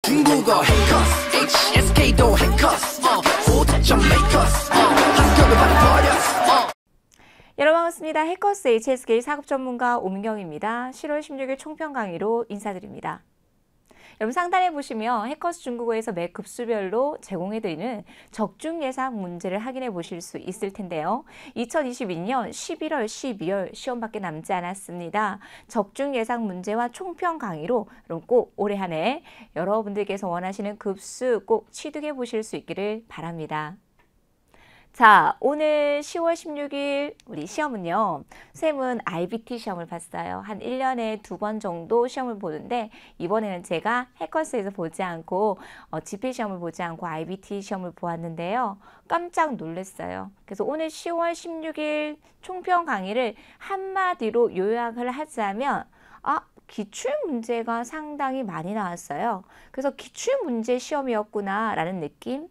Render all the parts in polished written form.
중국어 해커스 HSK도 해커스 5점 메이커스 학교를 바꿔버렸어. 여러분 반갑습니다. 해커스 HSK 사급 전문가 오민경입니다. 10월 16일 총평 강의로 인사드립니다. 여러분 상단에 보시면 해커스 중국어에서 매 급수별로 제공해드리는 적중 예상 문제를 확인해 보실 수 있을 텐데요. 2022년 11월, 12월 시험밖에 남지 않았습니다. 적중 예상 문제와 총평 강의로 여러분 꼭 올해 한 해 여러분들께서 원하시는 급수 꼭 취득해 보실 수 있기를 바랍니다. 자, 오늘 10월 16일 우리 시험은요. 쌤은 IBT 시험을 봤어요. 한 1년에 2번 정도 시험을 보는데 이번에는 제가 해커스에서 보지 않고 지필 시험을 보지 않고 IBT 시험을 보았는데요. 깜짝 놀랐어요. 그래서 오늘 10월 16일 총평 강의를 한마디로 요약을 하자면 기출 문제가 상당히 많이 나왔어요. 그래서 기출 문제 시험이었구나 라는 느낌?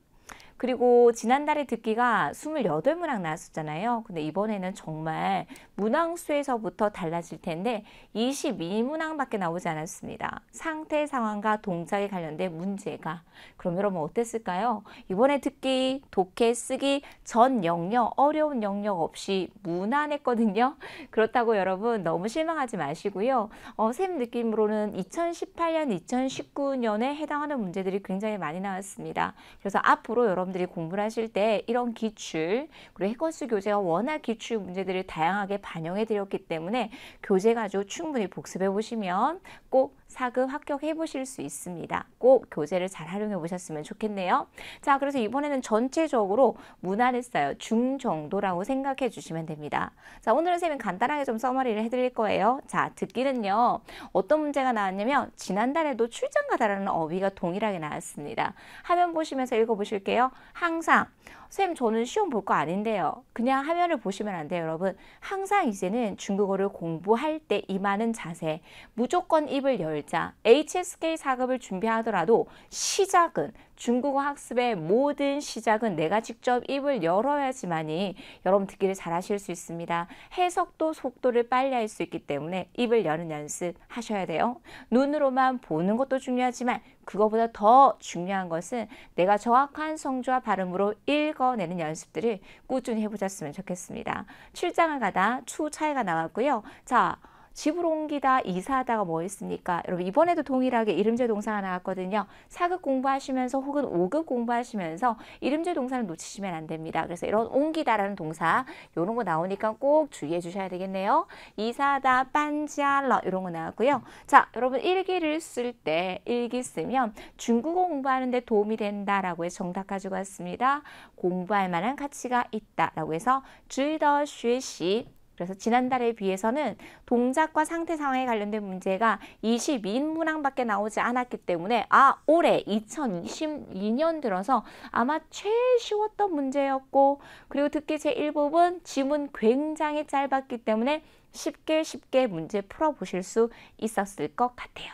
그리고 지난달에 듣기가 28문항 나왔었잖아요. 근데 이번에는 정말 문항수에서부터 달라질 텐데 22문항밖에 나오지 않았습니다. 상태 상황과 동작에 관련된 문제가. 그럼 여러분 어땠을까요? 이번에 듣기, 독해, 쓰기 전 영역, 어려운 영역 없이 무난했거든요. 그렇다고 여러분 너무 실망하지 마시고요. 쌤 느낌으로는 2018년, 2019년에 해당하는 문제들이 굉장히 많이 나왔습니다. 그래서 앞으로 여러분들이 공부를 하실 때 이런 기출, 그리고 해커스 교재가 워낙 기출 문제들을 다양하게 반영해 드렸기 때문에 교재 가지고 충분히 복습해 보시면 꼭 사급 합격해 보실 수 있습니다. 꼭 교재를 잘 활용해 보셨으면 좋겠네요. 자, 그래서 이번에는 전체적으로 무난했어요. 중정도라고 생각해 주시면 됩니다. 자, 오늘은 쌤이 간단하게 좀 서머리를 해드릴 거예요. 자, 듣기는요. 어떤 문제가 나왔냐면 지난달에도 출장 가다라는 어휘가 동일하게 나왔습니다. 화면 보시면서 읽어보실게요. 항상 쌤 저는 시험 볼 거 아닌데요. 그냥 화면을 보시면 안 돼요, 여러분. 항상 이제는 중국어를 공부할 때 임하는 자세, 무조건 입을 열자. HSK 4급을 준비하더라도 시작은 중국어 학습의 모든 시작은 내가 직접 입을 열어야지만이 여러분 듣기를 잘 하실 수 있습니다. 해석도 속도를 빨리 할 수 있기 때문에 입을 여는 연습 하셔야 돼요. 눈으로만 보는 것도 중요하지만 그거보다 더 중요한 것은 내가 정확한 성조와 발음으로 읽어내는 연습들을 꾸준히 해보셨으면 좋겠습니다. 출장을 가다 추차이가 나왔고요. 자, 집으로 옮기다, 이사하다가 뭐 있습니까? 여러분 이번에도 동일하게 이름제 동사가 나왔거든요. 4급 공부하시면서 혹은 5급 공부하시면서 이름제 동사를 놓치시면 안 됩니다. 그래서 이런 옮기다라는 동사 이런 거 나오니까 꼭 주의해 주셔야 되겠네요. 이사하다, 빤지알러 이런 거 나왔고요. 자, 여러분 일기를 쓸 때 일기 쓰면 중국어 공부하는 데 도움이 된다라고 해서 정답 가지고 왔습니다. 공부할 만한 가치가 있다라고 해서 值得学习 그래서 지난달에 비해서는 동작과 상태 상황에 관련된 문제가 22문항밖에 나오지 않았기 때문에 올해 2022년 들어서 아마 제일 쉬웠던 문제였고 그리고 듣기 제1부분 지문 굉장히 짧았기 때문에 쉽게 문제 풀어보실 수 있었을 것 같아요.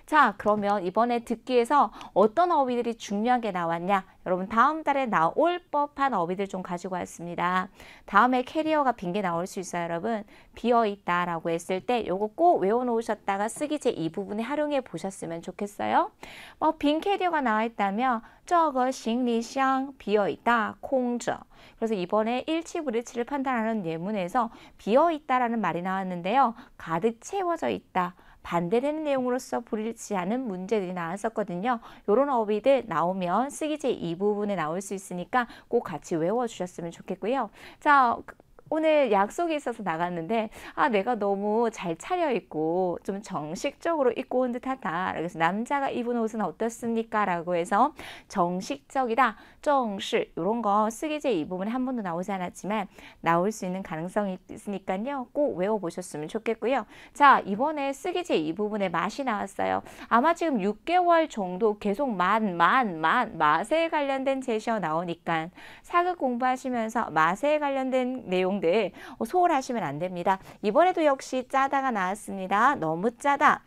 자, 그러면 이번에 듣기에서 어떤 어휘들이 중요하게 나왔냐? 여러분 다음 달에 나올 법한 어휘들 좀 가지고 왔습니다. 다음에 캐리어가 빈 게 나올 수 있어요, 여러분. 비어있다 라고 했을 때 요거 꼭 외워놓으셨다가 쓰기 제2부분에 활용해 보셨으면 좋겠어요. 빈 캐리어가 나와 있다면 这个行李箱 비어있다, 空着. 그래서 이번에 일치 불일치를 판단하는 예문에서 비어있다라는 말이 나왔는데요. 가득 채워져 있다. 반대되는 내용으로서 불일치하는 문제들이 나왔었거든요. 이런 어휘들 나오면 쓰기 제2부분에 나올 수 있으니까 꼭 같이 외워주셨으면 좋겠고요. 자, 오늘 약속이 있어서 나갔는데 내가 너무 잘 차려입고 좀 정식적으로 입고 온 듯하다. 그래서 남자가 입은 옷은 어떻습니까? 라고 해서 정식적이다, 正式 이런 거 쓰기 제2부분에 한 번도 나오지 않았지만 나올 수 있는 가능성이 있으니까요. 꼭 외워보셨으면 좋겠고요. 자, 이번에 쓰기 제2부분에 맛이 나왔어요. 아마 지금 6개월 정도 계속 맛에 관련된 제시어 나오니까 4급 공부하시면서 맛에 관련된 내용들 소홀하시면 안 됩니다. 이번에도 역시 짜다가 나왔습니다. 너무 짜다.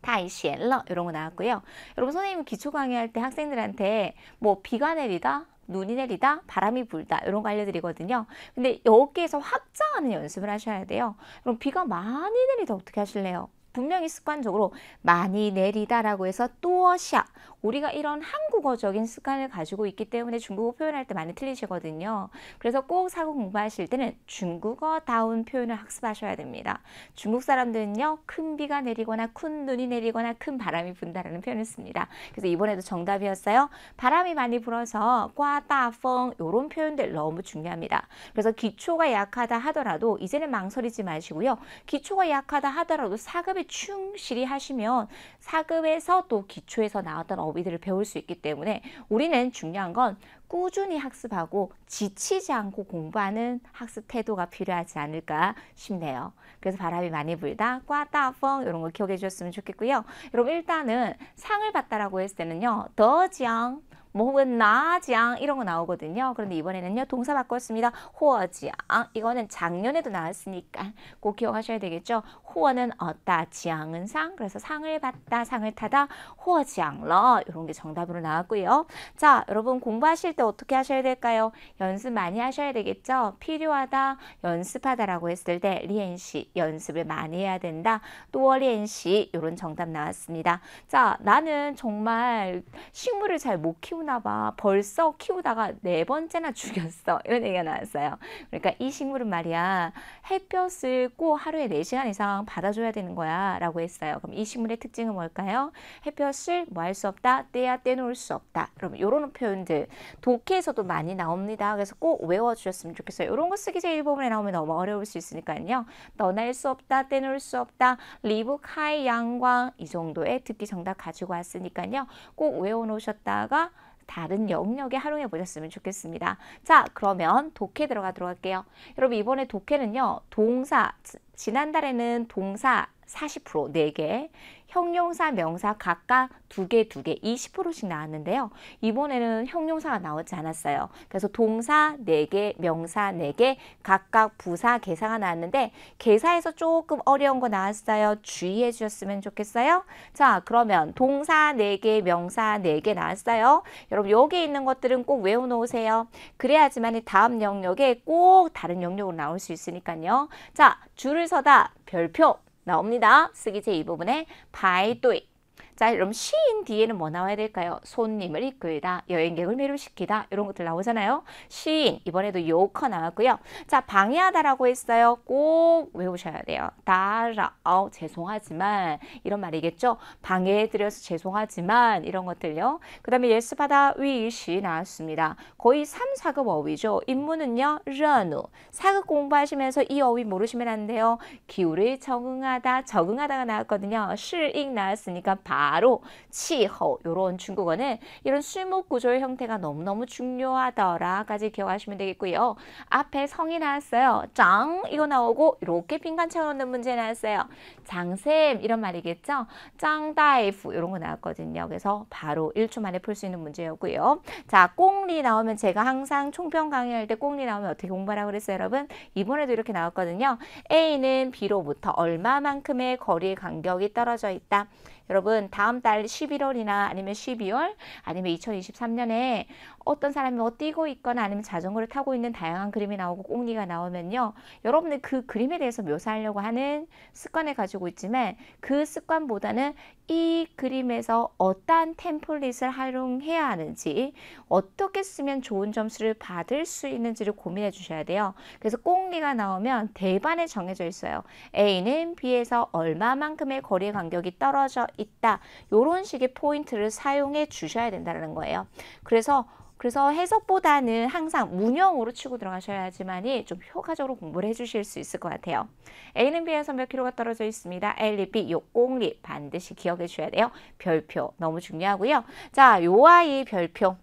太咸了 이런 거 나왔고요. 여러분 선생님이 기초 강의할 때 학생들한테 뭐 비가 내리다, 눈이 내리다, 바람이 불다 이런 거 알려드리거든요. 근데 여기에서 확장하는 연습을 하셔야 돼요. 그럼 비가 많이 내리다 어떻게 하실래요? 분명히 습관적으로 많이 내리다라고 해서 또샤 우리가 이런 한국어적인 습관을 가지고 있기 때문에 중국어 표현할 때 많이 틀리시거든요. 그래서 꼭 사고 공부하실 때는 중국어다운 표현을 학습하셔야 됩니다. 중국 사람들은요, 큰 비가 내리거나 큰 눈이 내리거나 큰 바람이 분다라는 표현을 씁니다. 그래서 이번에도 정답이었어요. 바람이 많이 불어서 꽈따펑 이런 표현들 너무 중요합니다. 그래서 기초가 약하다 하더라도 이제는 망설이지 마시고요. 기초가 약하다 하더라도 사급에 충실히 하시면 사급에서 또 기초에서 나왔던 어휘들을 배울 수 있기 때문에 우리는 중요한 건 꾸준히 학습하고 지치지 않고 공부하는 학습 태도가 필요하지 않을까 싶네요. 그래서 바람이 많이 불다, 꽈따펑 이런 거 기억해 주셨으면 좋겠고요. 여러분 일단은 상을 받다라고 했을 때는요. 더장 뭐 혹은 나장 이런 거 나오거든요. 그런데 이번에는요 동사 바꿨습니다. 호어지앙 이거는 작년에도 나왔으니까 꼭 기억하셔야 되겠죠. 호어는 얻다, 지앙은 상. 그래서 상을 받다, 상을 타다, 호어지앙러 이런 게 정답으로 나왔고요. 자, 여러분 공부하실 때 어떻게 하셔야 될까요? 연습 많이 하셔야 되겠죠. 필요하다, 연습하다라고 했을 때 리엔시 연습을 많이 해야 된다. 또 리엔시 이런 정답 나왔습니다. 자, 나는 정말 식물을 잘 못 키우나 봐. 벌써 키우다가 4번째나 죽였어. 이런 얘기가 나왔어요. 그러니까 이 식물은 말이야 햇볕을 꼭 하루에 4시간 이상 받아줘야 되는 거야 라고 했어요. 그럼 이 식물의 특징은 뭘까요? 햇볕을 뭐 할 수 없다, 떼야 떼놓을 수 없다. 그럼 이런 표현들 독해에서도 많이 나옵니다. 그래서 꼭 외워주셨으면 좋겠어요. 이런 거 쓰기 제1부분에 나오면 너무 어려울 수 있으니까요. 떠날 수 없다, 떼놓을 수 없다, 리브 카이 양광 이 정도의 듣기 정답 가지고 왔으니까요. 꼭 외워놓으셨다가 다른 영역에 활용해 보셨으면 좋겠습니다. 자, 그러면 독해 들어가도록 할게요. 여러분 이번에 독해는요. 동사, 지난달에는 동사 40% 4개, 형용사, 명사 각각 2개 20%씩 나왔는데요. 이번에는 형용사가 나오지 않았어요. 그래서 동사 4개, 명사 4개, 각각 부사, 개사가 나왔는데 개사에서 조금 어려운 거 나왔어요. 주의해 주셨으면 좋겠어요. 자, 그러면 동사 4개, 명사 4개 나왔어요. 여러분 여기 있는 것들은 꼭 외워놓으세요. 그래야지만 다음 영역에 꼭 다른 영역으로 나올 수 있으니까요. 자, 줄을 서다, 별표 나옵니다. 쓰기 제2부분에 파이도이. 자, 그럼 시인 뒤에는 뭐 나와야 될까요? 손님을 이끌다, 여행객을 매료시키다 이런 것들 나오잖아요. 시인 이번에도 요커 나왔고요. 자, 방해하다라고 했어요. 꼭 외우셔야 돼요. 다라, 죄송하지만 이런 말이겠죠. 방해해드려서 죄송하지만 이런 것들요. 그 다음에 예습하다, 위시 나왔습니다. 거의 3, 4급 어휘죠. 인문은요. 르누. 4급 공부하시면서 이 어휘 모르시면 안 돼요. 기후를 적응하다, 적응하다가 나왔거든요.适应 나왔으니까 바로 치허 이런 중국어는 이런 수목 구조의 형태가 너무너무 중요하더라까지 기억하시면 되겠고요. 앞에 성이 나왔어요. 짱 이거 나오고 이렇게 빈칸 채워놓는 문제 나왔어요. 장쌤 이런 말이겠죠. 짱다이프 이런 거 나왔거든요. 그래서 바로 1초 만에 풀 수 있는 문제였고요. 자, 꽁리 나오면 제가 항상 총평 강의할 때 꽁리 나오면 어떻게 공부하라고 그랬어요, 여러분? 이번에도 이렇게 나왔거든요. A는 B로부터 얼마만큼의 거리 간격이 떨어져 있다. 여러분 다음 달 11월이나 아니면 12월 아니면 2023년에 어떤 사람이 뭐 뛰고 있거나 아니면 자전거를 타고 있는 다양한 그림이 나오고 꽁리가 나오면요. 여러분들 그 그림에 대해서 묘사하려고 하는 습관을 가지고 있지만 그 습관보다는 이 그림에서 어떠한 템플릿을 활용해야 하는지 어떻게 쓰면 좋은 점수를 받을 수 있는지를 고민해 주셔야 돼요. 그래서 꽁리가 나오면 대반에 정해져 있어요. A는 B에서 얼마만큼의 거리 간격이 떨어져 있다. 이런 식의 포인트를 사용해 주셔야 된다는 거예요. 그래서 해석보다는 항상 문형으로 치고 들어가셔야지만이 좀 효과적으로 공부를 해주실 수 있을 것 같아요. A는 B에서 몇 킬로가 떨어져 있습니다. A, B, 요 꽁리 반드시 기억해 주셔야 돼요. 별표 너무 중요하고요. 자, 요 아이 별표.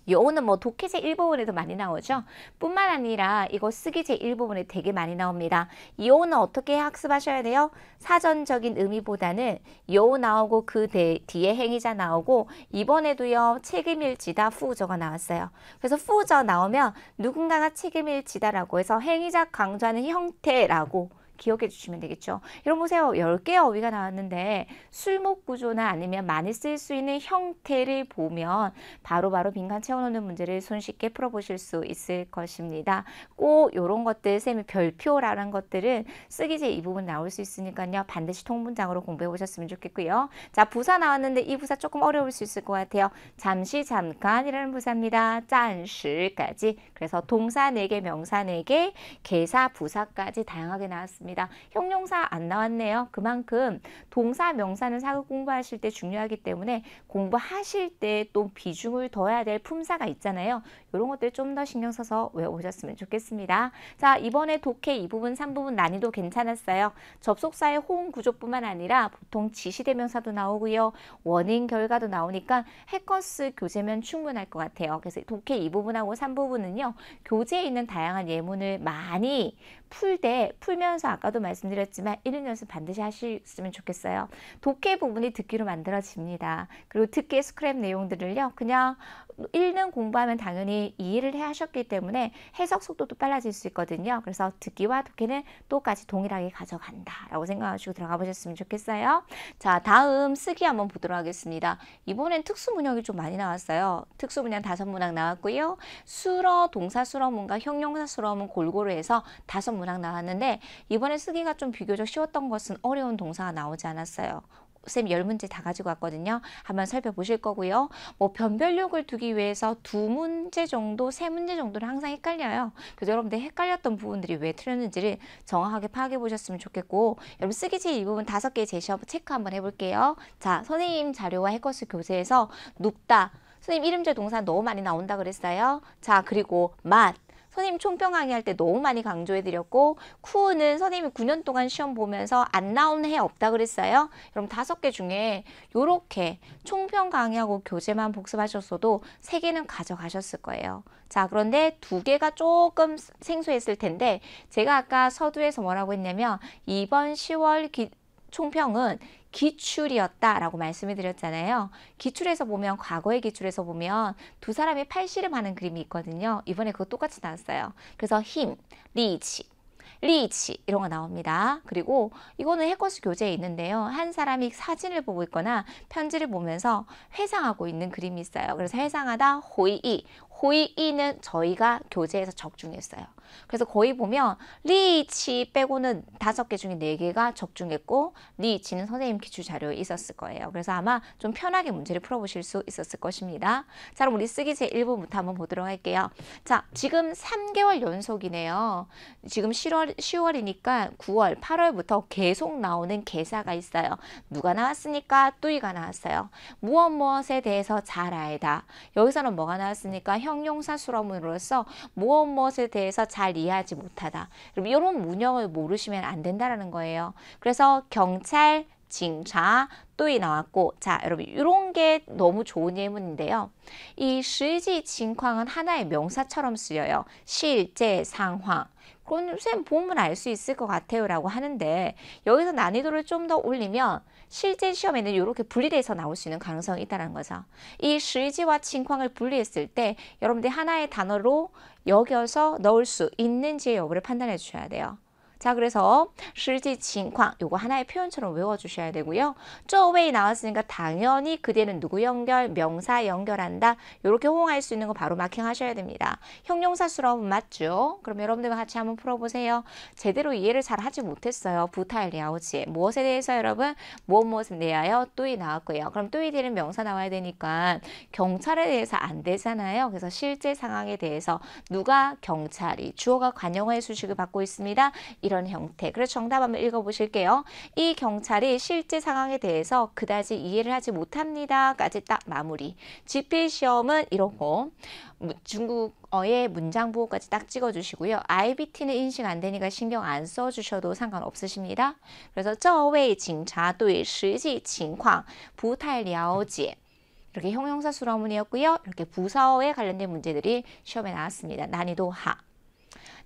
요거는 뭐 독해 제1부분에도 많이 나오죠. 뿐만 아니라 이거 쓰기 제1부분에 되게 많이 나옵니다. 요는 어떻게 학습하셔야 돼요? 사전적인 의미보다는 요 나오고 그 뒤에 행위자 나오고 이번에도요. 책임을 지다 후저가 나왔어요. 그래서 후저 나오면 누군가가 책임을 지다라고 해서 행위자 강조하는 형태라고 기억해 주시면 되겠죠. 여러분 보세요. 10개의 어휘가 나왔는데 술목 구조나 아니면 많이 쓸 수 있는 형태를 보면 바로바로 빈칸 채워놓는 문제를 손쉽게 풀어보실 수 있을 것입니다. 꼭 이런 것들, 쌤이 별표라는 것들은 쓰기제 이 부분 나올 수 있으니까요. 반드시 통문장으로 공부해 보셨으면 좋겠고요. 자, 부사 나왔는데 이 부사 조금 어려울 수 있을 것 같아요. 잠시, 잠깐이라는 부사입니다. 暂时까지. 그래서 동사 4개, 명사 4개, 개사, 부사까지 다양하게 나왔습니다. 형용사 안 나왔네요. 그만큼 동사, 명사는 사극 공부하실 때 중요하기 때문에 공부하실 때 또 비중을 둬야 될 품사가 있잖아요. 이런 것들 좀 더 신경 써서 외워보셨으면 좋겠습니다. 자, 이번에 독해 2부분, 3부분 난이도 괜찮았어요. 접속사의 호응 구조뿐만 아니라 보통 지시대명사도 나오고요. 원인, 결과도 나오니까 해커스 교재면 충분할 것 같아요. 그래서 독해 2부분하고 3부분은요. 교재에 있는 다양한 예문을 많이 풀면서 아까도 말씀드렸지만 읽는 연습 반드시 하셨으면 좋겠어요. 독해 부분이 듣기로 만들어집니다. 그리고 듣기의 스크랩 내용들을요. 그냥 읽는 공부하면 당연히 이해를 해 하셨기 때문에 해석 속도도 빨라질 수 있거든요. 그래서 듣기와 독해는 똑같이 동일하게 가져간다 라고 생각하시고 들어가 보셨으면 좋겠어요. 자, 다음 쓰기 한번 보도록 하겠습니다. 이번엔 특수문형이 좀 많이 나왔어요. 특수문형 5문항 나왔고요. 수러, 동사 수러문과 형용사 수러문 골고루 해서 5문항 나왔는데 이번에 쓰기가 좀 비교적 쉬웠던 것은 어려운 동사가 나오지 않았어요. 쌤 10문제 다 가지고 왔거든요. 한번 살펴보실 거고요. 뭐 변별력을 두기 위해서 2문제 정도, 3문제 정도는 항상 헷갈려요. 그래서 여러분들 헷갈렸던 부분들이 왜 틀렸는지를 정확하게 파악해 보셨으면 좋겠고, 여러분 쓰기지 이 부분 5개 제시어 체크 한번 해볼게요. 자, 선생님 자료와 해커스 교재에서 눕다. 선생님 이름제 동사 너무 많이 나온다 그랬어요. 자, 그리고 맛. 선생님 총평 강의할 때 너무 많이 강조해드렸고, 쿠는 선생님이 9년 동안 시험 보면서 안 나온 해 없다 그랬어요. 여러분 5개 중에 이렇게 총평 강의하고 교재만 복습하셨어도 3개는 가져가셨을 거예요. 자, 그런데 2개가 조금 생소했을 텐데 제가 아까 서두에서 뭐라고 했냐면 이번 10월 총평은 기출이었다라고 말씀을 드렸잖아요. 기출에서 보면, 과거의 기출에서 보면 두 사람이 팔씨름하는 그림이 있거든요. 이번에 그거 똑같이 나왔어요. 그래서 힘, 리치 이런 거 나옵니다. 그리고 이거는 해커스 교재에 있는데요. 한 사람이 사진을 보고 있거나 편지를 보면서 회상하고 있는 그림이 있어요. 그래서 회상하다 호이이는 저희가 교재에서 적중했어요. 그래서 거의 보면 리치 빼고는 5개 중에 4개가 적중했고 리치는 선생님 기출 자료에 있었을 거예요. 그래서 아마 좀 편하게 문제를 풀어보실 수 있었을 것입니다. 자, 그럼 우리 쓰기 제 1부부터 한번 보도록 할게요. 자, 지금 3개월 연속이네요. 지금 10월이니까 9월, 8월부터 계속 나오는 개사가 있어요. 누가 나왔으니까 뚜이가 나왔어요. 무엇에 대해서 잘 알다. 여기서는 뭐가 나왔으니까 형용사 수러문으로서 무엇에 대해서 잘 이해하지 못하다. 이런 문형을 모르시면 안 된다는 거예요. 그래서 경찰, 징차, 또이 나왔고, 자, 여러분 이런 게 너무 좋은 예문인데요. 이 실지 징황은 하나의 명사처럼 쓰여요. 실제 상황. 그건 쌤 보면 알 수 있을 것 같아요 라고 하는데 여기서 난이도를 좀 더 올리면 실제 시험에는 이렇게 분리돼서 나올 수 있는 가능성이 있다는 거죠. 이 실지와 칭황을 분리했을 때 여러분들이 하나의 단어로 여겨서 넣을 수 있는지의 여부를 판단해 주셔야 돼요. 자, 그래서 실지 칭황 요거 하나의 표현처럼 외워주셔야 되고요. 쪼웨이 나왔으니까 당연히 그대는 누구 연결, 명사 연결한다. 이렇게 호응할 수 있는 거 바로 마킹하셔야 됩니다. 형용사 수러문 맞죠? 그럼 여러분들과 같이 한번 풀어보세요. 제대로 이해를 잘 하지 못했어요. 부타일리아오지. 무엇에 대해서 여러분? 무엇에 대하여 또이 나왔고요. 그럼 또이 뒤에는 명사 나와야 되니까 경찰에 대해서 안 되잖아요. 그래서 실제 상황에 대해서 누가 경찰이 주어가 관용어의 수식을 받고 있습니다. 이런 형태. 그래서 정답 한번 읽어보실게요. 이 경찰이 실제 상황에 대해서 그다지 이해를 하지 못합니다. 까지 딱 마무리. 지필시험은 이러고 중국어의 문장 부호까지 딱 찍어주시고요. IBT는 인식 안 되니까 신경 안 써주셔도 상관없으십니다. 그래서 这位警察对实际情况不太了解. 이렇게 형용사 수러문이었고요. 이렇게 부사어에 관련된 문제들이 시험에 나왔습니다. 난이도 하.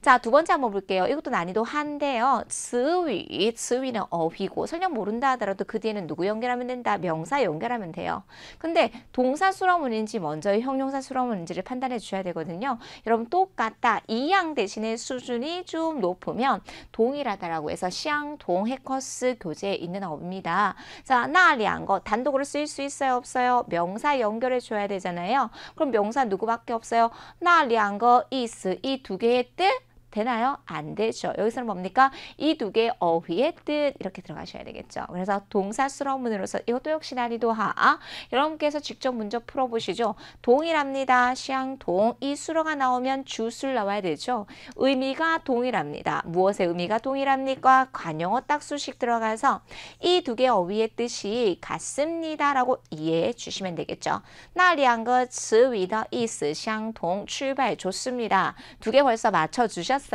자, 두 번째 한번 볼게요. 이것도 난이도 한데요. 츠위, 츠위는 어휘고 설령 모른다 하더라도 그 뒤에는 누구 연결하면 된다? 명사 연결하면 돼요. 근데 동사 수러문인지 먼저 형용사 수러문인지를 판단해 주셔야 되거든요. 여러분 똑같다. 이양 대신에 수준이 좀 높으면 동일하다라고 해서 샹동 해커스 교재에 있는 어입니다. 자, 나两거 단독으로 쓰일 수 있어요? 없어요? 명사 연결해 줘야 되잖아요. 그럼 명사 누구밖에 없어요? 나两거意思, 이 두 개의 뜻 되나요? 안 되죠. 여기서는 뭡니까? 이 두 개의 어휘의 뜻 이렇게 들어가셔야 되겠죠. 그래서 동사 수러문으로서 이것도 역시 난이도 하. 여러분께서 직접 문제 풀어보시죠. 동일합니다. 샹동. 이 수러가 나오면 주술 나와야 되죠. 의미가 동일합니다. 무엇의 의미가 동일합니까? 관용어 딱 수식 들어가서 이 두 개의 어휘의 뜻이 같습니다. 라고 이해해 주시면 되겠죠. 那两个词语的意思相同. 출발 좋습니다. 두 개 벌써 맞춰주셨어요.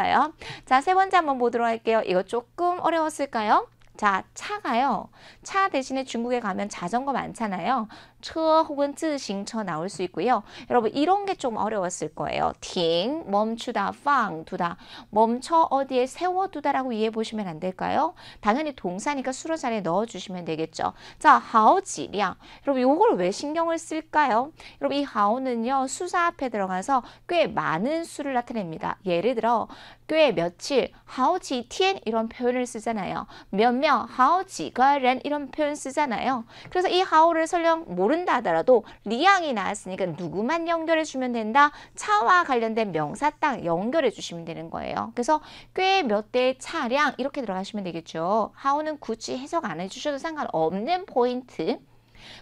자, 세 번째 한번 보도록 할게요. 이거 조금 어려웠을까요? 자, 차가요. 차 대신에 중국에 가면 자전거 많잖아요. 车 혹은 自行车 나올 수 있고요. 여러분 이런 게 좀 어려웠을 거예요. 停, 멈추다, 放, 두다. 멈춰 어디에 세워두다라고 이해해 보시면 안 될까요? 당연히 동사니까 수로 자리에 넣어주시면 되겠죠. 자, 好几辆. 여러분 이걸 왜 신경을 쓸까요? 여러분 이 好는요 수사 앞에 들어가서 꽤 많은 수를 나타냅니다. 예를 들어 꽤 며칠, 好几天 이런 표현을 쓰잖아요. 몇 명, 好几个人 이런 표현 쓰잖아요. 그래서 이 好를 설령 모른다 하더라도 리양이 나왔으니까 누구만 연결해 주면 된다? 차와 관련된 명사 딱 연결해 주시면 되는 거예요. 그래서 꽤 몇 대의 차량 이렇게 들어가시면 되겠죠. 好는 굳이 해석 안 해주셔도 상관없는 포인트.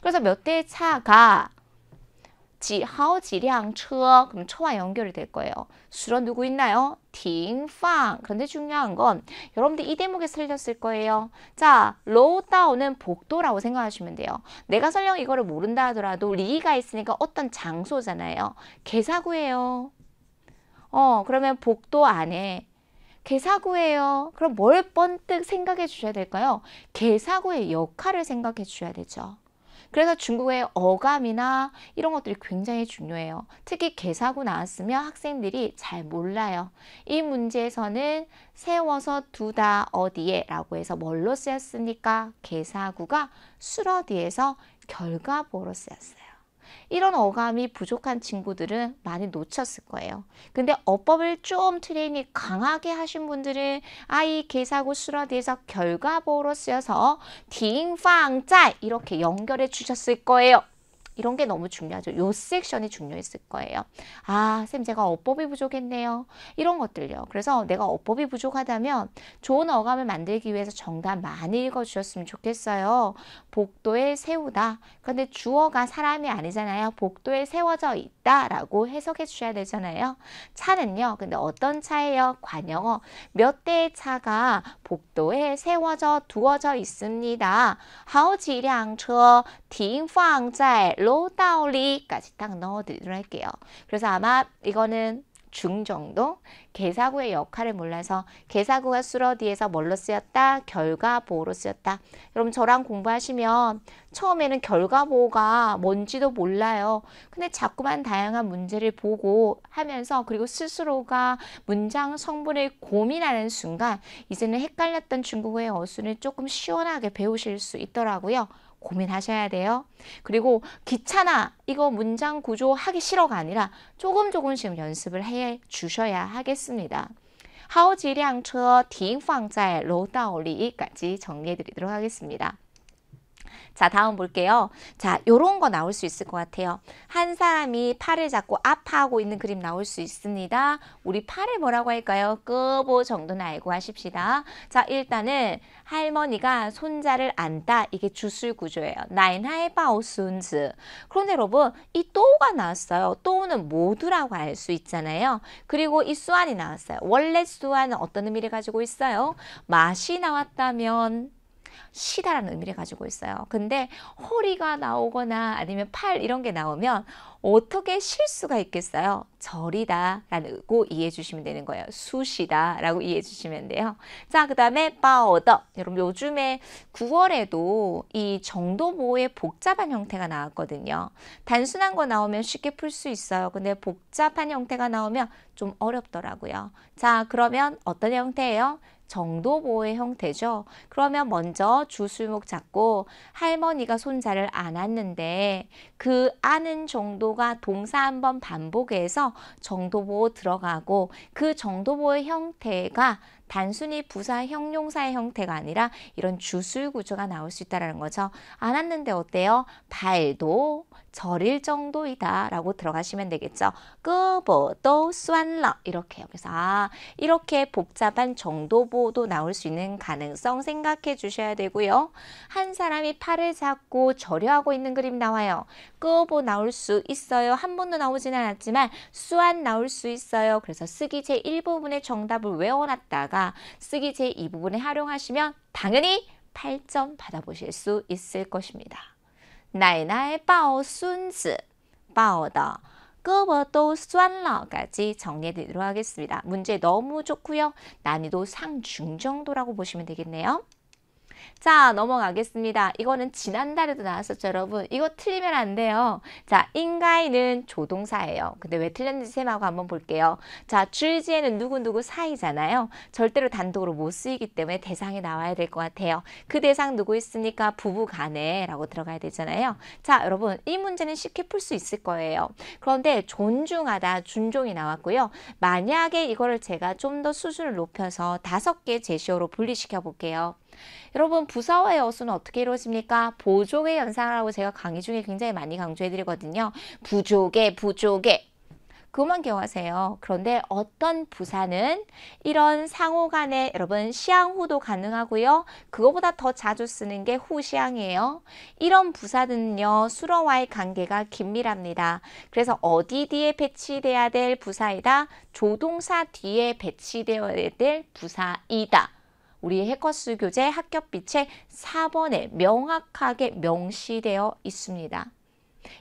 그래서 몇 대의 차가 好几辆车 그럼 처와 연결이 될 거예요. 수로 누구 있나요? 停放. 그런데 중요한 건 여러분들 이 대목에 틀렸을 거예요. 자, 로우다운은 복도라고 생각하시면 돼요. 내가 설령 이거를 모른다 하더라도 리가 있으니까 어떤 장소잖아요. 개사구예요. 그러면 복도 안에 개사구예요. 그럼 뭘 번뜩 생각해 주셔야 될까요? 개사구의 역할을 생각해 주셔야 되죠. 그래서 중국의 어감이나 이런 것들이 굉장히 중요해요. 특히 개사구 나왔으면 학생들이 잘 몰라요. 이 문제에서는 세워서 두다 어디에 라고 해서 뭘로 쓰였습니까? 개사구가 수러 뒤에서 결과보로 쓰였어요. 이런 어감이 부족한 친구들은 많이 놓쳤을 거예요. 근데 어법을 좀 트레이닝 강하게 하신 분들은 이 개사구 수러 뒤에서 결과보로 쓰여서 停放在 이렇게 연결해 주셨을 거예요. 이런 게 너무 중요하죠. 요 섹션이 중요했을 거예요. 쌤 제가 어법이 부족했네요. 이런 것들요. 그래서 내가 어법이 부족하다면 좋은 어감을 만들기 위해서 정답 많이 읽어주셨으면 좋겠어요. 복도에 세우다. 그런데 주어가 사람이 아니잖아요. 복도에 세워져 있다라고 해석해 주셔야 되잖아요. 차는요. 근데 어떤 차예요? 관용어. 몇 대의 차가 복도에 세워져 두어져 있습니다. 好几辆车停放在 로다오리까지 딱 넣어드리도록 할게요. 그래서 아마 이거는 중정도 개사구의 역할을 몰라서 개사구가 수러 뒤에서 뭘로 쓰였다? 결과보호로 쓰였다. 여러분 저랑 공부하시면 처음에는 결과보호가 뭔지도 몰라요. 근데 자꾸만 다양한 문제를 보고 하면서 그리고 스스로가 문장 성분을 고민하는 순간 이제는 헷갈렸던 중국어의 어순을 조금 시원하게 배우실 수 있더라고요. 고민하셔야 돼요. 그리고 귀찮아 이거 문장 구조 하기 싫어가 아니라 조금씩 연습을 해 주셔야 하겠습니다. 好几辆车停放在楼道里까지 정리해 드리도록 하겠습니다. 자, 다음 볼게요. 자, 요런 거 나올 수 있을 것 같아요. 한 사람이 팔을 잡고 아파하고 있는 그림 나올 수 있습니다. 우리 팔을 뭐라고 할까요? 끄보 정도는 알고 하십시다. 자, 일단은 할머니가 손자를 안다. 이게 주술 구조예요. 나인하이 바오순즈. 그런데 여러분, 이 또가 나왔어요. 또는 모두라고 알 수 있잖아요. 그리고 이 수안이 나왔어요. 원래 수안은 어떤 의미를 가지고 있어요? 맛이 나왔다면 시다라는 의미를 가지고 있어요. 근데 허리가 나오거나 아니면 팔 이런 게 나오면 어떻게 쉴 수가 있겠어요? 절이다 라고 이해해 주시면 되는 거예요. 쑤시다 라고 이해해 주시면 돼요. 자, 그 다음에 빠오더. 여러분 요즘에 9월에도 이 정도보호의 복잡한 형태가 나왔거든요. 단순한 거 나오면 쉽게 풀 수 있어요. 근데 복잡한 형태가 나오면 좀 어렵더라고요. 자, 그러면 어떤 형태예요? 정도보호의 형태죠. 그러면 먼저 주술목 잡고 할머니가 손자를 안았는데 그 안은 정도가 동사 한번 반복해서 정도보호 들어가고 그 정도보호의 형태가 단순히 부사 형용사의 형태가 아니라 이런 주술 구조가 나올 수 있다는 거죠. 안았는데 어때요? 발도 저릴 정도이다 라고 들어가시면 되겠죠. 끄보도 酸러 이렇게 여기서 이렇게 복잡한 정도보호도 나올 수 있는 가능성 생각해 주셔야 되고요. 한 사람이 팔을 잡고 절여하고 있는 그림 나와요. 끄보 나올 수 있어요. 한 번도 나오지는 않았지만 수안 나올 수 있어요. 그래서 쓰기 제1부분의 정답을 외워놨다가 쓰기 제2부분에 활용하시면 당연히 8점 받아보실 수 있을 것입니다. 奶奶抱孙子抱的胳膊都酸了까지 정리해 드리도록 하겠습니다. 문제 너무 좋고요. 난이도 상중 정도라고 보시면 되겠네요. 자, 넘어가겠습니다. 이거는 지난달에도 나왔었죠, 여러분. 이거 틀리면 안 돼요. 자, 인가이는 조동사예요. 근데 왜 틀렸는지 셈하고 한번 볼게요. 자, 줄지에는 누구누구 사이잖아요. 절대로 단독으로 못 쓰이기 때문에 대상이 나와야 될 것 같아요. 그 대상 누구 있습니까? 부부간에 라고 들어가야 되잖아요. 자, 여러분, 이 문제는 쉽게 풀 수 있을 거예요. 그런데 존중하다, 준종이 나왔고요. 만약에 이거를 제가 좀 더 수준을 높여서 5개 제시어로 분리시켜 볼게요. 여러분 부사와의 어수는 어떻게 이루어집니까? 보조개 연상이라고 제가 강의 중에 굉장히 많이 강조해 드리거든요. 부조개 그것만 기억하세요. 그런데 어떤 부사는 이런 상호간에 여러분 시향후도 가능하고요. 그거보다 더 자주 쓰는 게 후시향이에요. 이런 부사들은요. 수로와의 관계가 긴밀합니다. 그래서 어디 뒤에 배치돼야 될 부사이다? 조동사 뒤에 배치되어야 될 부사이다. 우리 해커스 교재 합격비책 4번에 명확하게 명시되어 있습니다.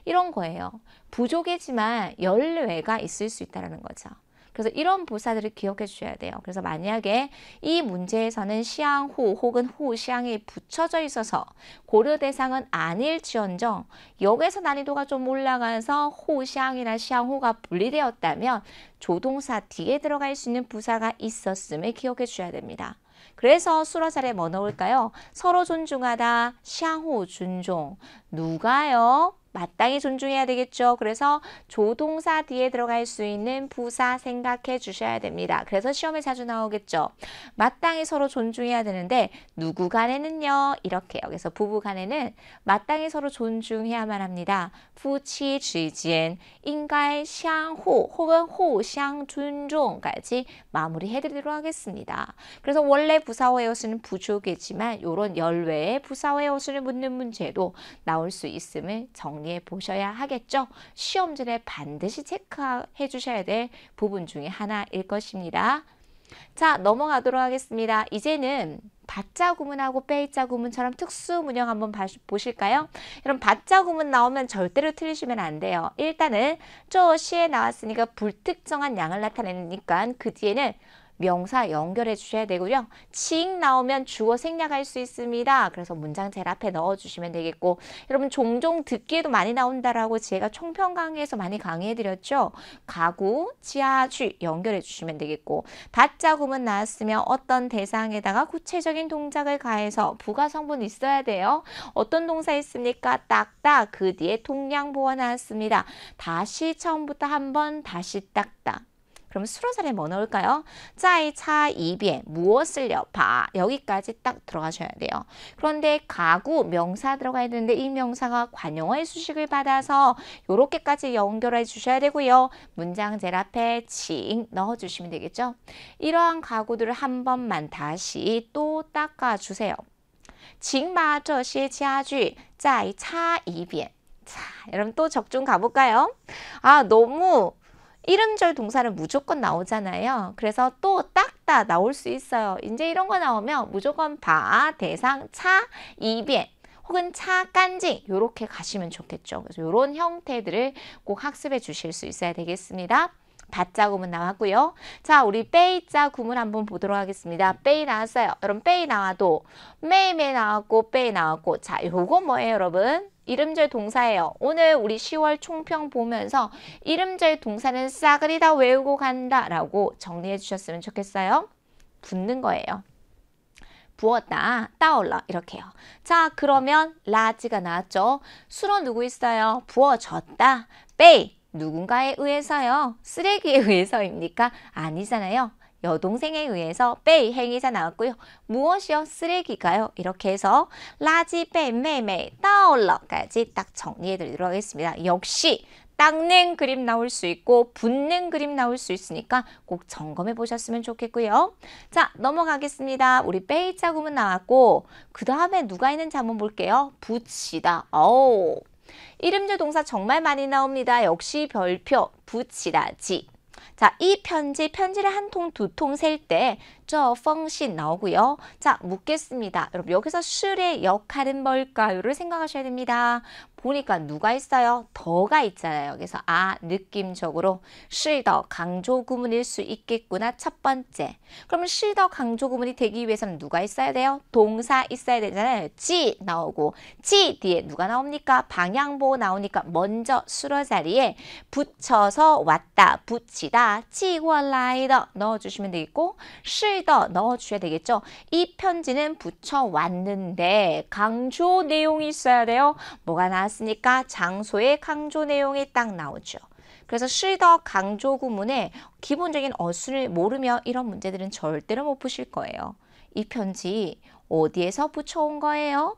이런 거예요. 부족이지만 연례가 있을 수 있다는 거죠. 그래서 이런 부사들을 기억해 주셔야 돼요. 그래서 만약에 이 문제에서는 시향후 혹은 후시향이 붙여져 있어서 고려 대상은 아닐지언정 여기서 난이도가 좀 올라가서 후시향이나 시향후가 분리되었다면 조동사 뒤에 들어갈 수 있는 부사가 있었음을 기억해 주셔야 됩니다. 그래서 수로자리에 뭐 넣을까요? 서로 존중하다,相互 존중. 누가요? 마땅히 존중해야 되겠죠. 그래서 조동사 뒤에 들어갈 수 있는 부사 생각해 주셔야 됩니다. 그래서 시험에 자주 나오겠죠. 마땅히 서로 존중해야 되는데 누구 간에는요. 이렇게 여기서 부부 간에는 마땅히 서로 존중해야만 합니다. 夫妻之间应该相互 혹은 互相尊重까지 마무리해 드리도록 하겠습니다. 그래서 원래 부사어의 어수는 부족이지만 이런 열외의 부사어의 어수를 묻는 문제도 나올 수 있음을 정리해 보셔야 하겠죠. 시험 전에 반드시 체크해 주셔야 될 부분 중에 하나일 것입니다. 자, 넘어가도록 하겠습니다. 이제는 받자 구문하고 빼자 구문처럼 특수 문형 한번 보실까요? 여러분 받자 구문 나오면 절대로 틀리시면 안 돼요. 일단은 저 시에 나왔으니까 불특정한 양을 나타내니까 그 뒤에는 명사 연결해 주셔야 되고요. 칭 나오면 주어 생략할 수 있습니다. 그래서 문장 제일 앞에 넣어주시면 되겠고 여러분 종종 듣기에도 많이 나온다라고 제가 총평 강의에서 많이 강의해 드렸죠. 가구, 지하주 연결해 주시면 되겠고 받자 구문 나왔으면 어떤 대상에다가 구체적인 동작을 가해서 부가 성분 있어야 돼요. 어떤 동사 있습니까? 딱딱 그 뒤에 통량보어 나왔습니다. 다시 처음부터 한번 다시 딱딱. 그럼 수로자리에 뭐 넣을까요? 在차 이비에 무엇을요? 봐. 여기까지 딱 들어가셔야 돼요. 그런데 가구 명사 들어가야 되는데 이 명사가 관용어의 수식을 받아서 요렇게까지 연결해 주셔야 되고요. 문장 제일 앞에 칭 넣어주시면 되겠죠. 이러한 가구들을 한 번만 다시 또 닦아주세요. 请把这些家具再擦一遍. 자, 여러분 또 적중 가볼까요? 아, 너무 이름절 동사는 무조건 나오잖아요. 그래서 또 딱 나왔다 나올 수 있어요. 이제 이런 거 나오면 무조건 바, 대상, 차, 이변 혹은 차, 깐징 요렇게 가시면 좋겠죠. 그래서 요런 형태들을 꼭 학습해 주실 수 있어야 되겠습니다. 바자 구문 나왔고요. 자, 우리 빼이자 구문 한번 보도록 하겠습니다. 빼이 나왔어요. 여러분 빼이 나와도 매매 나왔고 빼이 나왔고 자, 요거 뭐예요, 여러분? 이름절 동사예요. 오늘 우리 10월 총평 보면서 이름절 동사는 싸그리 다 외우고 간다라고 정리해 주셨으면 좋겠어요. 붙는 거예요. 부었다, 따올라 이렇게요. 자, 그러면 라지가 나왔죠. 수로 누구 있어요? 부어졌다. 빼이 누군가에 의해서요. 쓰레기에 의해서입니까? 아니잖아요. 여동생에 의해서 빼이 행위자 나왔고요. 무엇이요? 쓰레기가요. 이렇게 해서 라지 빼 매매 따올러까지 딱 정리해 드리도록 하겠습니다. 역시 닦는 그림 나올 수 있고 붙는 그림 나올 수 있으니까 꼭 점검해 보셨으면 좋겠고요. 자, 넘어가겠습니다. 우리 빼이자 구문 나왔고 그 다음에 누가 있는지 한번 볼게요. 붙이다. 이름절 동사 정말 많이 나옵니다. 역시 별표 붙이다 지. 자, 이 편지를 한 통, 두 통 셀 때 저 펑신 나오고요. 자, 묻겠습니다. 여러분 여기서 슐의 역할은 뭘까요를 생각하셔야 됩니다. 보니까 누가 있어요? 더가 있잖아요. 그래서 느낌적으로 쉴더 강조 구문일 수 있겠구나. 첫 번째. 그러면 쉴더 강조 구문이 되기 위해서는 누가 있어야 돼요? 동사 있어야 되잖아요. 지 나오고 지 뒤에 누가 나옵니까? 방향보 나오니까 먼저 수로 자리에 붙여서 왔다. 붙이다. 지워라이더 넣어주시면 되겠고 쉴더 넣어주셔야 되겠죠. 이 편지는 붙여왔는데 강조 내용이 있어야 돼요. 뭐가 나왔으니까 장소의 강조 내용이 딱 나오죠. 그래서 쉴더 강조 구문의 기본적인 어순을 모르면 이런 문제들은 절대로 못 푸실 거예요. 이 편지 어디에서 붙여온 거예요?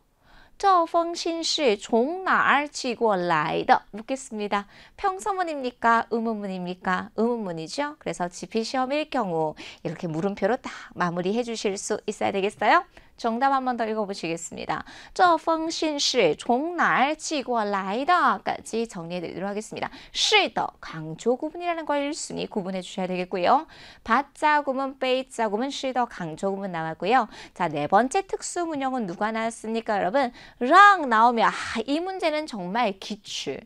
这封信是从哪儿寄过来的? 묻겠습니다. 평서문입니까? 의문문입니까? 의문문이죠. 그래서 지필시험일 경우 이렇게 물음표로 딱 마무리해 주실 수 있어야 되겠어요? 정답 한 번 더 읽어보시겠습니다. 这封信是从哪儿寄过来的? 까지 정리해드리도록 하겠습니다. 是的 강조 구문이라는 걸 1순위 구분해 주셔야 되겠고요. 바자 구문, 빼이자 구문, 是的 강조 구문 나왔고요. 자, 네 번째 특수 문형은 누가 나왔습니까, 여러분? 랑 나오면 이 문제는 정말 기출.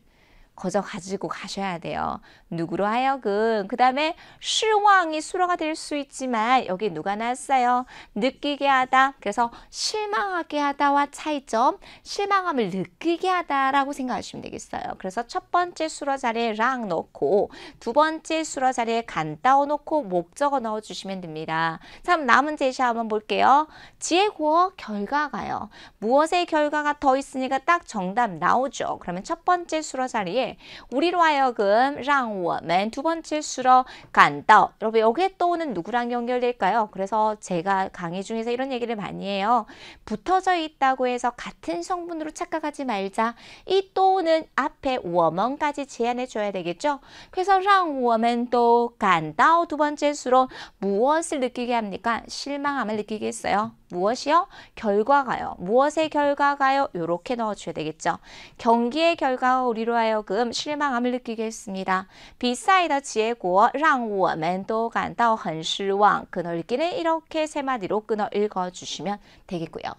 거저 가지고 가셔야 돼요. 누구로 하여금. 그 다음에 실망이 수로가 될 수 있지만 여기 누가 나왔어요? 느끼게 하다. 그래서 실망하게 하다와 차이점. 실망함을 느끼게 하다라고 생각하시면 되겠어요. 그래서 첫 번째 수로 자리에 랑 넣고 두 번째 수로 자리에 간따오 넣고 목적어 넣어주시면 됩니다. 자, 남은 제시 한번 볼게요. 지혜고 결과가요. 무엇의 결과가 더 있으니까 딱 정답 나오죠. 그러면 첫 번째 수로 자리에 우리로 하여금 让我们 두 번째 수로 간다. 여러분 여기에 또는 누구랑 연결될까요? 그래서 제가 강의 중에서 이런 얘기를 많이 해요. 붙어져 있다고 해서 같은 성분으로 착각하지 말자. 이 또는 앞에 我们까지 제한해 줘야 되겠죠? 그래서 让我们都感到 두 번째 수로 무엇을 느끼게 합니까? 실망함을 느끼게 했어요. 무엇이요? 결과가요. 무엇의 결과가요? 이렇게 넣어줘야 되겠죠. 경기의 결과가 우리로 하여금 실망함을 느끼게 했습니다. 比赛的结果让我们都感到很失望. 끊어읽기는 이렇게 세 마디로 끊어 읽어주시면 되겠고요.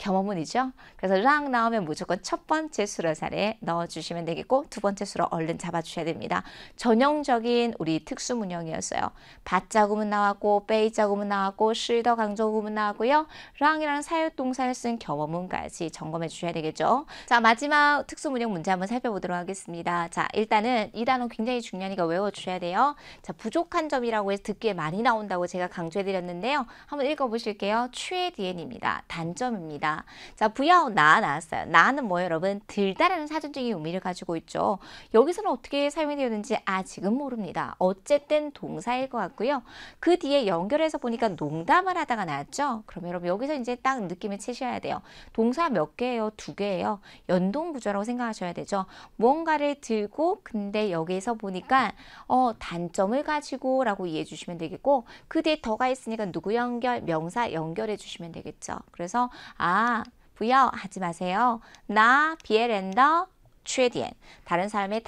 겸허문이죠. 그래서 랑 나오면 무조건 첫 번째 수로 자리에 넣어주시면 되겠고 두 번째 수로 얼른 잡아주셔야 됩니다. 전형적인 우리 특수 문형이었어요. 바자 구문 나왔고 빼이자 구문 나왔고 실더 강조 구문 나왔고요. 랑이라는 사용동사를 쓴 겸허문까지 점검해 주셔야 되겠죠. 자, 마지막 특수 문형 문제 한번 살펴보도록 하겠습니다. 자, 일단은 이 단어 굉장히 중요하니까 외워주셔야 돼요. 자, 부족한 점이라고 해서 듣기에 많이 나온다고 제가 강조해드렸는데요. 한번 읽어보실게요. 취에디엔입니다. 단점입니다. 자, 부야오 나 나왔어요. 나는 뭐예요, 여러분? 들다라는 사전적인 의미를 가지고 있죠. 여기서는 어떻게 사용이 되었는지 아직은 모릅니다. 어쨌든 동사일 것 같고요. 그 뒤에 연결해서 보니까 농담을 하다가 나왔죠. 그러면 여러분 여기서 이제 딱 느낌을 채셔야 돼요. 동사 몇 개예요? 두 개예요. 연동 구조라고 생각하셔야 되죠. 무언가를 들고 근데 여기에서 보니까 단점을 가지고 라고 이해해 주시면 되겠고 그 뒤에 더가 있으니까 누구 연결? 명사 연결해 주시면 되겠죠. 그래서 不要 하지 마세요. 나, 비에렌더, 缺点, 다른 사람의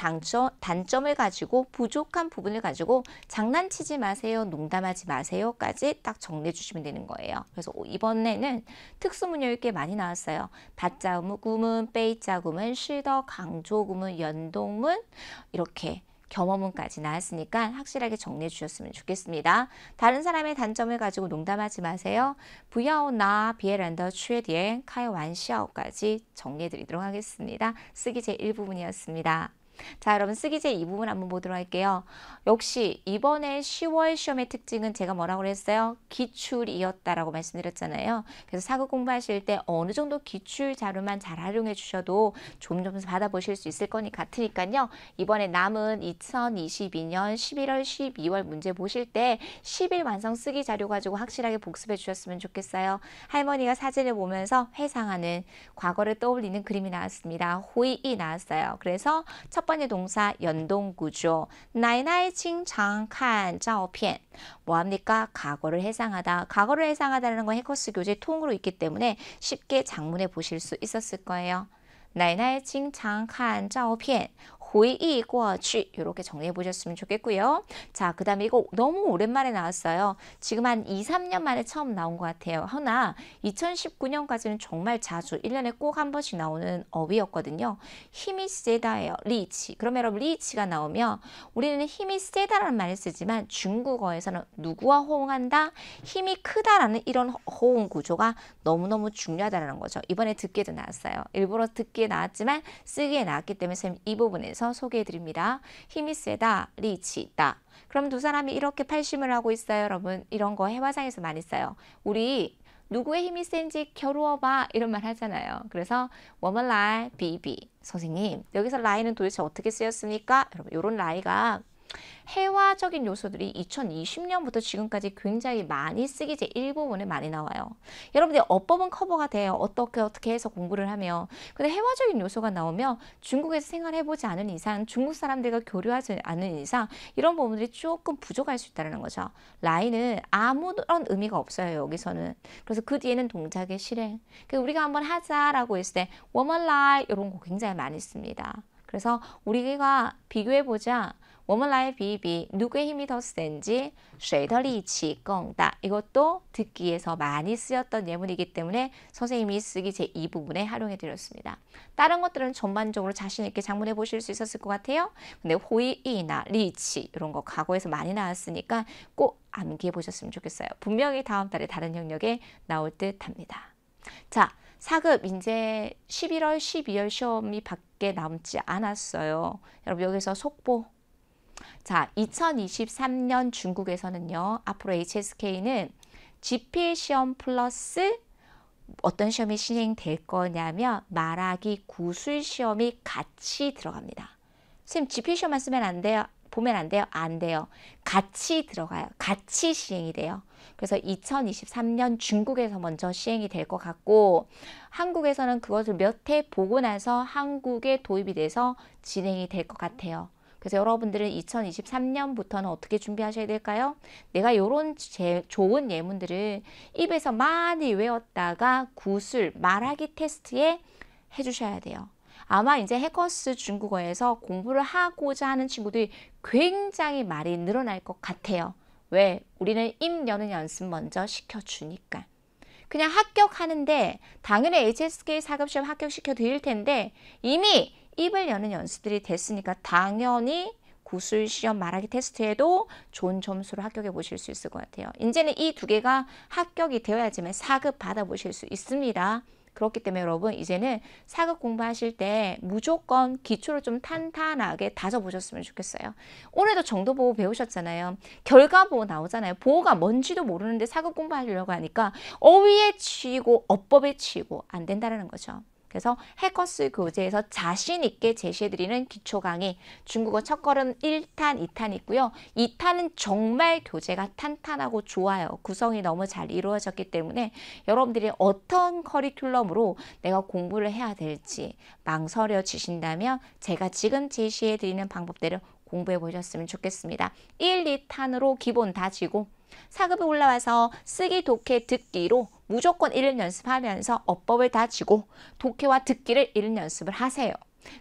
단점을 가지고 부족한 부분을 가지고 장난치지 마세요, 농담하지 마세요까지 딱 정리해 주시면 되는 거예요. 그래서 이번에는 특수문형이 꽤 많이 나왔어요. 받자구문, 빼자구문, 실더, 강조구문, 연동문 이렇게 겸어문까지 나왔으니까 확실하게 정리해 주셨으면 좋겠습니다. 다른 사람의 단점을 가지고 농담하지 마세요. 不要拿别人的缺点开玩笑까지 정리해 드리도록 하겠습니다. 쓰기 제1부분이었습니다. 자, 여러분 쓰기 제2부분 한번 보도록 할게요. 역시 이번에 10월 시험의 특징은 제가 뭐라고 그랬어요? 기출이었다라고 말씀드렸잖아요. 그래서 사극 공부하실 때 어느 정도 기출 자료만 잘 활용해 주셔도 좋은 점수 받아보실 수 있을 같으니까요. 이번에 남은 2022년 11월, 12월 문제 보실 때 10일 완성 쓰기 자료 가지고 확실하게 복습해 주셨으면 좋겠어요. 할머니가 사진을 보면서 회상하는 과거를 떠올리는 그림이 나왔습니다. 호이이 나왔어요. 그래서 첫 번째 동사 연동구조, 奶奶经常看照片. 뭐합니까? 과거를 회상하다. 과거를 회상하다는 건 해커스 교재 통으로 있기 때문에 쉽게 작문해 보실 수 있었을 거예요. 奶奶经常看照片. 回忆过去 이렇게 정리해 보셨으면 좋겠고요. 자, 그 다음에 이거 너무 오랜만에 나왔어요. 지금 한 2, 3년 만에 처음 나온 것 같아요. 허나 2019년까지는 정말 자주 1년에 꼭 한 번씩 나오는 어휘였거든요. 힘이 세다예요. 리치. 그러면 여러분 리치가 나오면 우리는 힘이 세다라는 말을 쓰지만 중국어에서는 누구와 호응한다? 힘이 크다라는 이런 호응 구조가 너무너무 중요하다는 거죠. 이번에 듣기에도 나왔어요. 일부러 듣기에 나왔지만 쓰기에 나왔기 때문에 선생님 이 부분에서 소개해 드립니다. 힘이 세다, 리치 있다. 그럼 두 사람이 이렇게 팔심을 하고 있어요. 여러분 이런 거 해화상에서 많이 써요. 우리 누구의 힘이 센지 겨루어봐 이런 말 하잖아요. 그래서 我们来比比. 선생님 여기서 라이는 도대체 어떻게 쓰였습니까? 여러분 이런 라이가 해화적인 요소들이 2020년부터 지금까지 굉장히 많이 쓰기 제1부분에 많이 나와요. 여러분들 어법은 커버가 돼요. 어떻게 해서 공부를 하면. 근데 해화적인 요소가 나오면 중국에서 생활해보지 않은 이상, 중국 사람들과 교류하지 않은 이상 이런 부분들이 조금 부족할 수 있다는 거죠. 라인은 아무런 의미가 없어요. 여기서는. 그래서 그 뒤에는 동작의 실행. 우리가 한번 하자라고 했을 때 我们来 이런 거 굉장히 많이 씁니다. 그래서 우리가 비교해보자. 我们来比比 누구의 힘이 더 센지 谁的力气更大 이것도 듣기에서 많이 쓰였던 예문이기 때문에 선생님이 쓰기 제2부분에 활용해 드렸습니다. 다른 것들은 전반적으로 자신 있게 작문해 보실 수 있었을 것 같아요. 근데 호의이나 리치 이런 거 과거에서 많이 나왔으니까 꼭 암기해 보셨으면 좋겠어요. 분명히 다음 달에 다른 영역에 나올 듯 합니다. 자, 사급 이제 11월, 12월 시험이 밖에 남지 않았어요. 여러분 여기서 속보. 자, 2023년 중국에서는요. 앞으로 HSK는 GPL 시험 플러스 어떤 시험이 진행될 거냐면 말하기 구술 시험이 같이 들어갑니다. 선생님 GPL 시험만 쓰면 안 돼요? 보면 안 돼요? 안 돼요. 같이 들어가요. 같이 시행이 돼요. 그래서 2023년 중국에서 먼저 시행이 될 것 같고 한국에서는 그것을 몇 해 보고 나서 한국에 도입이 돼서 진행이 될 것 같아요. 그래서 여러분들은 2023년부터는 어떻게 준비하셔야 될까요? 내가 이런 좋은 예문들을 입에서 많이 외웠다가 구술, 말하기 테스트에 해주셔야 돼요. 아마 이제 해커스 중국어에서 공부를 하고자 하는 친구들이 굉장히 많이 늘어날 것 같아요. 왜? 우리는 입 여는 연습 먼저 시켜주니까. 그냥 합격하는데 당연히 HSK 4급시험 합격시켜 드릴 텐데 이미 입을 여는 연습들이 됐으니까 당연히 구술 시험 말하기 테스트에도 좋은 점수로 합격해 보실 수 있을 것 같아요. 이제는 이 두 개가 합격이 되어야지만 4급 받아보실 수 있습니다. 그렇기 때문에 여러분 이제는 4급 공부하실 때 무조건 기초를 좀 탄탄하게 다져보셨으면 좋겠어요. 오늘도 정도 보고 배우셨잖아요. 결과 보고 나오잖아요. 보고가 뭔지도 모르는데 4급 공부하려고 하니까 어휘에 치이고 어법에 치이고 안 된다는 거죠. 그래서 해커스 교재에서 자신 있게 제시해드리는 기초 강의 중국어 첫걸음 1탄, 2탄 있고요. 2탄은 정말 교재가 탄탄하고 좋아요. 구성이 너무 잘 이루어졌기 때문에 여러분들이 어떤 커리큘럼으로 내가 공부를 해야 될지 망설여지신다면 제가 지금 제시해드리는 방법대로 공부해 보셨으면 좋겠습니다. 1, 2탄으로 기본 다지고 4급에 올라와서 쓰기, 독해, 듣기로 무조건 읽는 연습하면서 어법을 다지고 독해와 듣기를 읽는 연습을 하세요.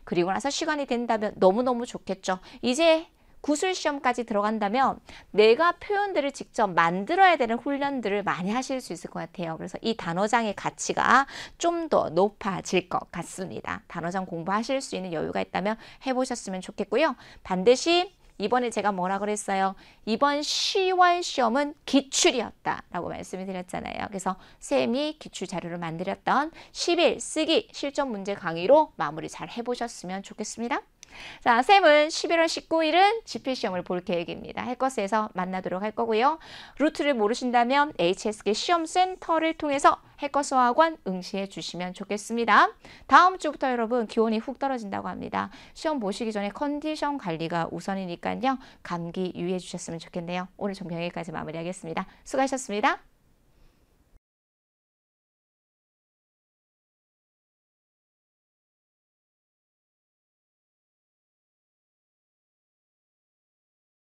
그리고 나서 시간이 된다면 너무너무 좋겠죠. 이제 구술 시험까지 들어간다면 내가 표현들을 직접 만들어야 되는 훈련들을 많이 하실 수 있을 것 같아요. 그래서 이 단어장의 가치가 좀 더 높아질 것 같습니다. 단어장 공부하실 수 있는 여유가 있다면 해보셨으면 좋겠고요. 반드시 이번에 제가 뭐라 그랬어요? 이번 10월 시험은 기출이었다라고 말씀을 드렸잖아요. 그래서 쌤이 기출 자료를 만들었던 10일 쓰기 실전 문제 강의로 마무리 잘 해보셨으면 좋겠습니다. 자, 쌤은 11월 19일은 지필시험을 볼 계획입니다. 해커스에서 만나도록 할 거고요. 루트를 모르신다면 HSK 시험센터를 통해서 해커스학원 응시해 주시면 좋겠습니다. 다음 주부터 여러분 기온이 훅 떨어진다고 합니다. 시험 보시기 전에 컨디션 관리가 우선이니까요. 감기 유의해 주셨으면 좋겠네요. 오늘 종평 여기까지 마무리하겠습니다. 수고하셨습니다.